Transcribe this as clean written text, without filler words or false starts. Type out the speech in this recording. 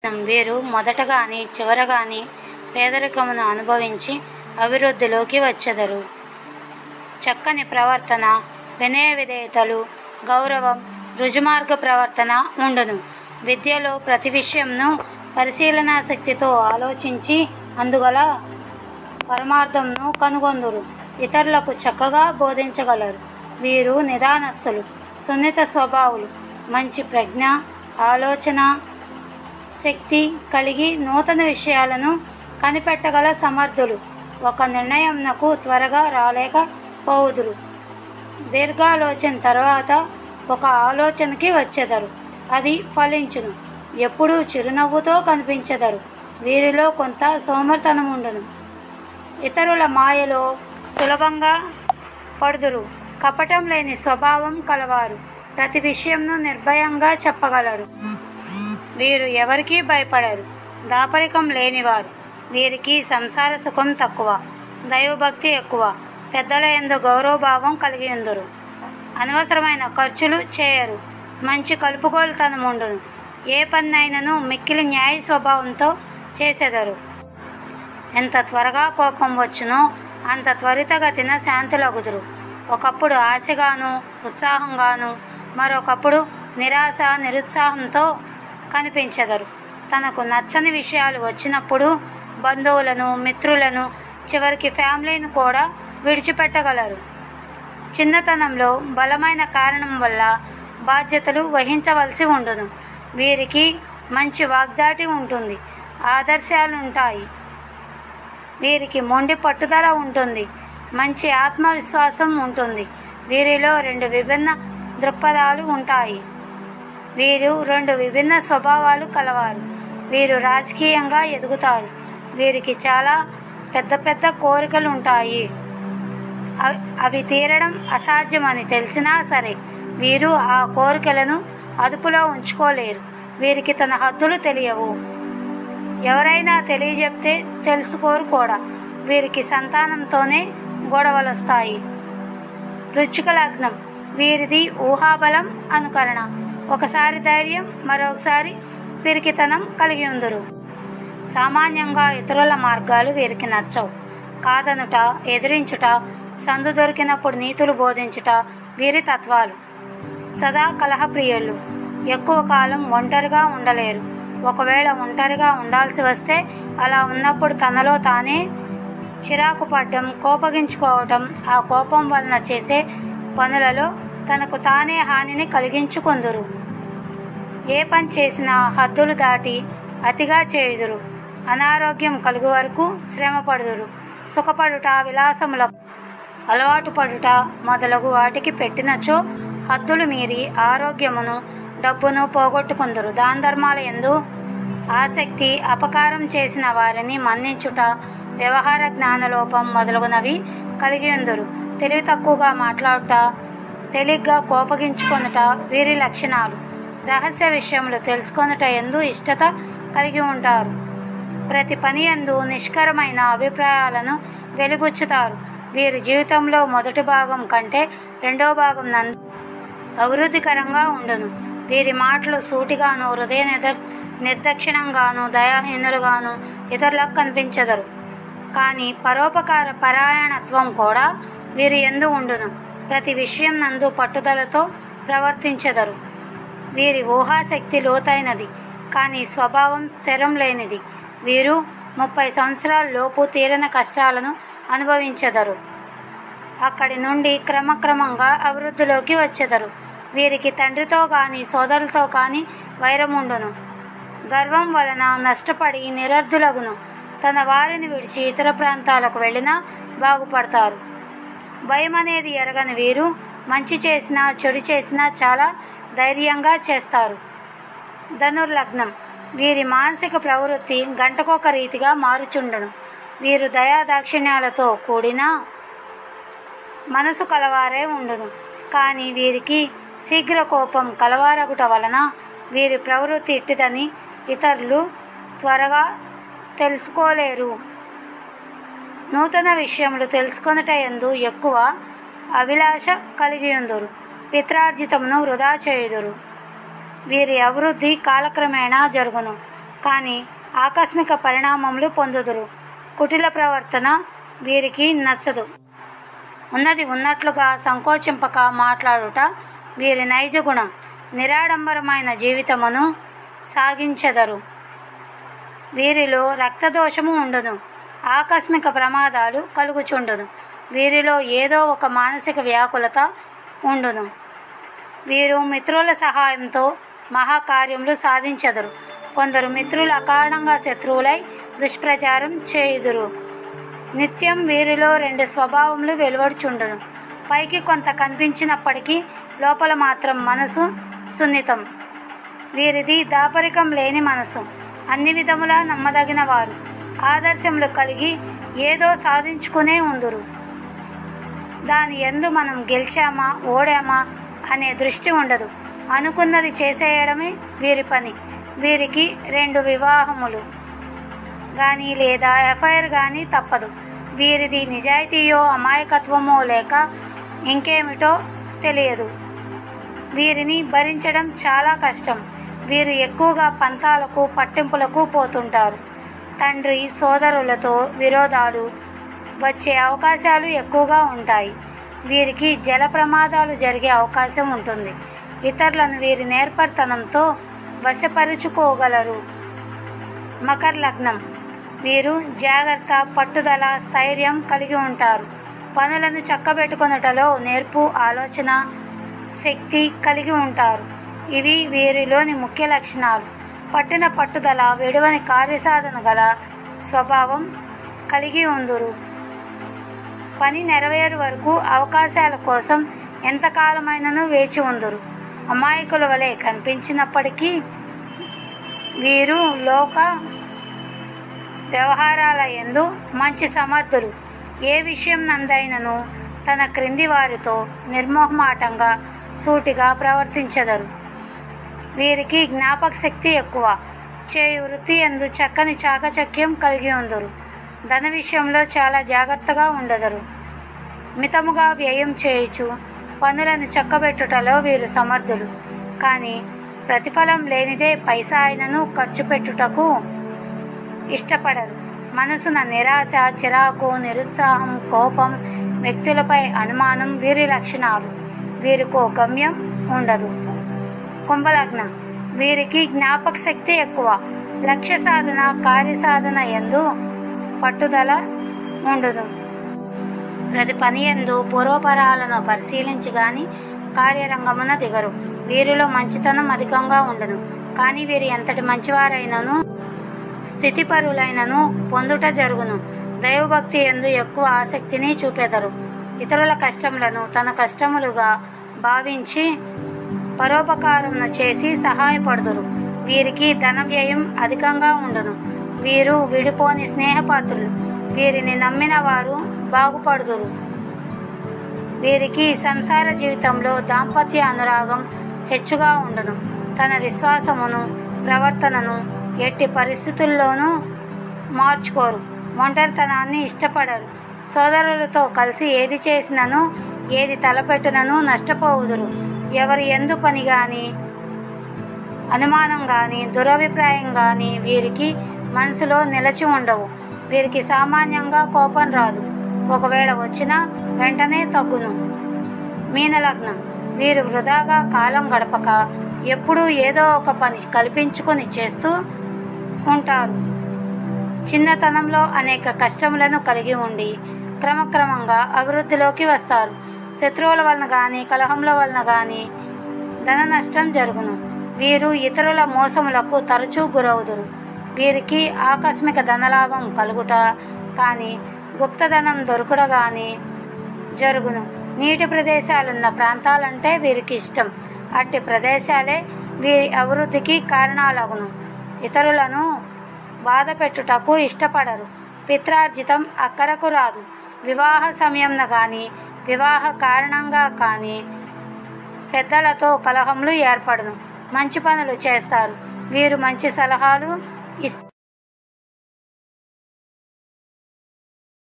వీరు మొదటగాని చివరగాని పేదరికమును అనుభవించి అభివృద్ధిలోకి వచ్చెదరు. చక్కని ప్రవర్తన, వినయ విధేయతలు, గౌరవం, రుజుమార్గ ప్రవర్తన ఉండును. విద్యలో ప్రతి విషయంను పరిశీలనాశక్తితో ఆలోచించి అందుగల పరమార్థంను కనుగొందురు. ఇతరులకు చక్కగా బోధించగలరు. వీరు నిదానస్తులు, సున్నిత స్వభావులు, మంచి ప్రజ్ఞ, ఆలోచన శక్తి కలిగి నూతన విషయాలను కనిపెట్టగల సమర్థులు. ఒక నిర్ణయంనకు త్వరగా రాలేకపోవుదురు. దీర్ఘాలోచన తర్వాత ఒక ఆలోచనకి వచ్చెదరు. అది ఫలించును. ఎప్పుడూ చిరునవ్వుతో కనిపించెదరు. వీరిలో కొంత సోమరితనముండును. ఇతరుల మాయలో సులభంగా పడుదురు. కపటం లేని స్వభావం కలవారు. ప్రతి విషయంను నిర్భయంగా చెప్పగలరు. వీరు ఎవరికీ భయపడరు. దాపరికం లేనివారు. వీరికి సంసార సుఖం తక్కువ, దైవభక్తి ఎక్కువ. పెద్దల యందు గౌరవభావం కలిగి ఉందురు. అనవసరమైన ఖర్చులు చేయరు. మంచి కలుపుగోలుతనముండును. ఏ పన్నైనను మిక్కిలి న్యాయ స్వభావంతో చేసెదరు. ఎంత త్వరగా కోపం వచ్చునో అంత త్వరితగతిన శాంతులగుదురు. ఒకప్పుడు ఆశగాను ఉత్సాహంగాను, మరొకప్పుడు నిరాశ నిరుత్సాహంతో కనిపించెదరు. తనకు నచ్చని విషయాలు వచ్చినప్పుడు బంధువులను, మిత్రులను, చివరికి ఫ్యామిలీని కూడా విడిచిపెట్టగలరు. చిన్నతనంలో బలమైన కారణం వల్ల బాధ్యతలు వహించవలసి ఉండును. వీరికి మంచి వాగ్దాటి ఉంటుంది. ఆదర్శాలుంటాయి. వీరికి మొండి పట్టుదల ఉంటుంది. మంచి ఆత్మవిశ్వాసం ఉంటుంది. వీరిలో రెండు విభిన్న దృక్పథాలు ఉంటాయి. వీరు రెండు విభిన్న స్వభావాలు కలవారు. వీరు రాజకీయంగా ఎదుగుతారు. వీరికి చాలా పెద్ద పెద్ద కోరికలు ఉంటాయి. అవి తీరడం అసాధ్యమని తెలిసినా సరే వీరు ఆ కోరికలను అదుపులో ఉంచుకోలేరు. వీరికి తన హద్దులు తెలియవు. ఎవరైనా తెలియజెప్తే తెలుసుకోరు కూడా. వీరికి సంతానంతోనే గొడవలొస్తాయి. వృశ్చిక లగ్నం. వీరిది ఊహాబలం, అనుకరణ. ఒకసారి ధైర్యం, మరొకసారి పిరికితనం కలిగి ఉందురు. సామాన్యంగా ఇతరుల మార్గాలు వీరికి నచ్చవు. కాదనుట, ఎదిరించుట, సందు దొరికినప్పుడు నీతులు బోధించుట వీరి తత్వాలు. సదా కలహప్రియులు. ఎక్కువ కాలం ఒంటరిగా ఉండలేరు. ఒకవేళ ఒంటరిగా ఉండాల్సి వస్తే అలా ఉన్నప్పుడు తనలో తానే చిరాకు పడ్డం, కోపగించుకోవటం, ఆ కోపం వలన చేసే పనులలో తనకు తానే హానిని కలిగించుకొందురు. ఏ పని చేసినా హద్దులు దాటి అతిగా చేయుదురు. అనారోగ్యం కలుగు వరకు శ్రమ పడుదురు. సుఖపడుట, విలాసములకు అలవాటు పడుట మొదలగు వాటికి పెట్టినచో హద్దులు మీరి ఆరోగ్యమును, డబ్బును పోగొట్టుకుందరు. దాన ధర్మాల యందు ఆసక్తి, అపకారం చేసిన వారిని మన్నించుట, వ్యవహార జ్ఞానలోపం మొదలగునవి కలిగి ఉందరు. తెలివి తక్కువగా మాట్లాడుట, తేలిగ్గా కోపగించుకొనుట వీరి లక్షణాలు. రహస్య విషయములు తెలుసుకొనుట యందు ఇష్టత కలిగి ఉంటారు. ప్రతి పని యందు నిష్కరమైన అభిప్రాయాలను వెలిబుచ్చుతారు. వీరి జీవితంలో మొదటి భాగం కంటే రెండో భాగం నందు అభివృద్ధికరంగా ఉండును. వీరి మాటలు సూటిగాను, హృదయ నిర్దక్షిణంగాను, దయాహీనులుగాను ఇతరులకు కనిపించెదరు. కానీ పరోపకార పరాయణత్వం కూడా వీరి యందు ఉండును. ప్రతి విషయం నందు పట్టుదలతో ప్రవర్తించెదరు. వీరి ఊహాశక్తి లోతైనది, కానీ స్వభావం స్థిరం లేనిది. వీరు 30 సంవత్సరాల లోపు తీరని కష్టాలను అనుభవించెదరు. అక్కడి నుండి క్రమక్రమంగా అభివృద్ధిలోకి వచ్చెదరు. వీరికి తండ్రితో కానీ సోదరులతో కానీ వైరముండును. గర్వం వలన నష్టపడి నిరర్ధులగును. తన వారిని విడిచి ఇతర ప్రాంతాలకు వెళ్ళినా బాగుపడతారు. భయం అనేది ఎరగని వీరు మంచి చేసినా చెడు చేసినా చాలా ధైర్యంగా చేస్తారు. ధనుర్లగ్నం. వీరి మానసిక ప్రవృత్తి గంటకొక రీతిగా మారుచుండును. వీరు దయాదాక్షిణ్యాలతో కూడిన మనసు కలవారే ఉండును. కానీ వీరికి శీఘ్ర కోపం కలవారగుట వలన వీరి ప్రవృత్తి ఇట్టిదని ఇతరులు త్వరగా తెలుసుకోలేరు. నూతన విషయములు తెలుసుకొనుట యందు ఎక్కువ అభిలాష కలిగి ఉందురు. పిత్రార్జితమును వృధా చేయుదురు. వీరి అభివృద్ధి కాలక్రమేణా జరుగును. కానీ ఆకస్మిక పరిణామములు పొందుదురు. కుటిల ప్రవర్తన వీరికి నచ్చదు. ఉన్నది ఉన్నట్లుగా సంకోచింపక మాట్లాడుట వీరి నైజ గుణం. నిరాడంబరమైన జీవితమును సాగించెదరు. వీరిలో రక్తదోషము ఉండును. ఆకస్మిక ప్రమాదాలు కలుగుచుండును. వీరిలో ఏదో ఒక మానసిక వ్యాకులత ఉండును. వీరు మిత్రుల సహాయంతో మహాకార్యములు సాధించెదరు. కొందరు మిత్రులు అకారణంగా శత్రువులై దుష్ప్రచారం చేయుదురు. నిత్యం వీరిలో 2 స్వభావములు వెలువడుచుండును. పైకి కొంత కనిపించినప్పటికీ లోపల మాత్రం మనసు సున్నితం. వీరిది దాపరికం లేని మనసు. అన్ని విధములా నమ్మదగిన వారు. ఆదర్శములు కలిగి ఏదో సాధించుకునే ఉందురు. దాని యందు మనం గెలిచామా ఓడామా అనే దృష్టి ఉండదు. అనుకున్నది చేసేయడమే వీరి పని. వీరికి 2 వివాహములు కానీ లేదా ఎఫ్ఐఆర్ కానీ తప్పదు. వీరిది నిజాయితీయో అమాయకత్వమో లేక ఇంకేమిటో తెలియదు. వీరిని భరించడం చాలా కష్టం. వీరు ఎక్కువగా పంతాలకు పట్టింపులకు పోతుంటారు. తండ్రి సోదరులతో విరోధాలు వచ్చే అవకాశాలు ఎక్కువగా ఉంటాయి. వీరికి జల ప్రమాదాలు జరిగే అవకాశం ఉంటుంది. ఇతరులను వీరి నేర్పరితనంతో వశపరుచుకోగలరు. మకర లగ్నం వీరు జాగ్రత్త, పట్టుదల, స్థైర్యం కలిగి ఉంటారు. పనులను చక్కబెట్టుకొనుటలో నేర్పు, ఆలోచన శక్తి కలిగి ఉంటారు. ఇవి వీరిలోని ముఖ్య లక్షణాలు. పట్టిన పట్టుదల, విడువని కార్యసాధన గల స్వభావం కలిగి ఉందురు. పని నెరవేరు వరకు అవకాశాల కోసం ఎంతకాలమైనను వేచి ఉందురు. అమాయకుల వలె కనిపించినప్పటికీ వీరు లోక వ్యవహారాల యందు మంచి సమర్థులు. ఏ విషయం నందైనను తన క్రింది వారితో నిర్మోహమాటంగా సూటిగా ప్రవర్తించెదరు. వీరికి జ్ఞాపక శక్తి ఎక్కువ. చేయు వృత్తి యందు చక్కని చాకచక్యం కలిగి ఉందరు. ధన విషయంలో చాలా జాగ్రత్తగా ఉండదరు. మితముగా వ్యయం చేయుచు పనులను చక్కబెట్టుటలో వీరు సమర్థులు. కానీ ప్రతిఫలం లేనిదే పైసా అయినను ఖర్చు పెట్టుటకు ఇష్టపడరు. మనసున నిరాశ, చిరాకు, నిరుత్సాహం, కోపం, వ్యక్తులపై అనుమానం వీరి లక్షణాలు. వీరికో గమ్యం ఉండదు. కుంభలగ్నం వీరికి జ్ఞాపక శక్తి ఎక్కువ. లక్ష్య సాధన, కార్యసాధన యందు పట్టుదల ఉండును. ప్రతి పని యందు పూర్వపరాలను పరిశీలించి గాని కార్యరంగమున దిగరు. వీరిలో మంచితనం అధికంగా ఉండును. కానీ వీరు ఎంతటి మంచివారైనను స్థితిపరులైనను పొందుట జరుగును. దైవభక్తి యందు ఎక్కువ ఆసక్తిని చూపెదరు. ఇతరుల కష్టములను తన కష్టములుగా భావించి పరోపకారమును చేసి సహాయపడుదురు. వీరికి ధన వ్యయం అధికంగా ఉండును. వీరు విడిపోని స్నేహపాత్రులు. వీరిని నమ్మిన వారు బాగుపడుదురు. వీరికి సంసార జీవితంలో దాంపత్య అనురాగం హెచ్చుగా ఉండును. తన విశ్వాసమును, ప్రవర్తనను ఎట్టి పరిస్థితుల్లోనూ మార్చుకోరు. ఒంటరితనాన్ని ఇష్టపడరు. సోదరులతో కలిసి ఏది చేసినను, ఏది తలపెట్టినను నష్టపోవుదురు. ఎవరి ఎందు పని గాని, అనుమానం గాని, దురభిప్రాయం గాని వీరికి మనసులో నిలచి ఉండవు. వీరికి సామాన్యంగా కోపం రాదు. ఒకవేళ వచ్చినా వెంటనే తగ్గును. మీనలగ్నం వీరు వృధాగా కాలం గడపక ఎప్పుడూ ఏదో ఒక పని కల్పించుకొని చేస్తూ ఉంటారు. చిన్నతనంలో అనేక కష్టములను కలిగి ఉండి క్రమక్రమంగా అభివృద్ధిలోకి వస్తారు. శత్రువుల వలన కానీ, కలహముల వలన కానీ ధన నష్టం జరుగును. వీరు ఇతరుల మోసములకు తరచూ గురవుదురు. వీరికి ఆకస్మిక ధనలాభం కలుగుట కానీ, గుప్తధనం దొరుకుట కానీ జరుగును. నీటి ప్రదేశాలున్న ప్రాంతాలంటే వీరికి ఇష్టం. అట్టి ప్రదేశాలే వీరి అభివృద్ధికి కారణాలగును. ఇతరులను బాధ పెట్టుటకు ఇష్టపడరు. పిత్రార్జితం అక్కరకు రాదు. వివాహ సమయంన కానీ, వివాహ కారణంగా కానీ పెద్దలతో కలహములు ఏర్పడును. మంచి పనులు చేస్తారు. వీరు మంచి సలహాలు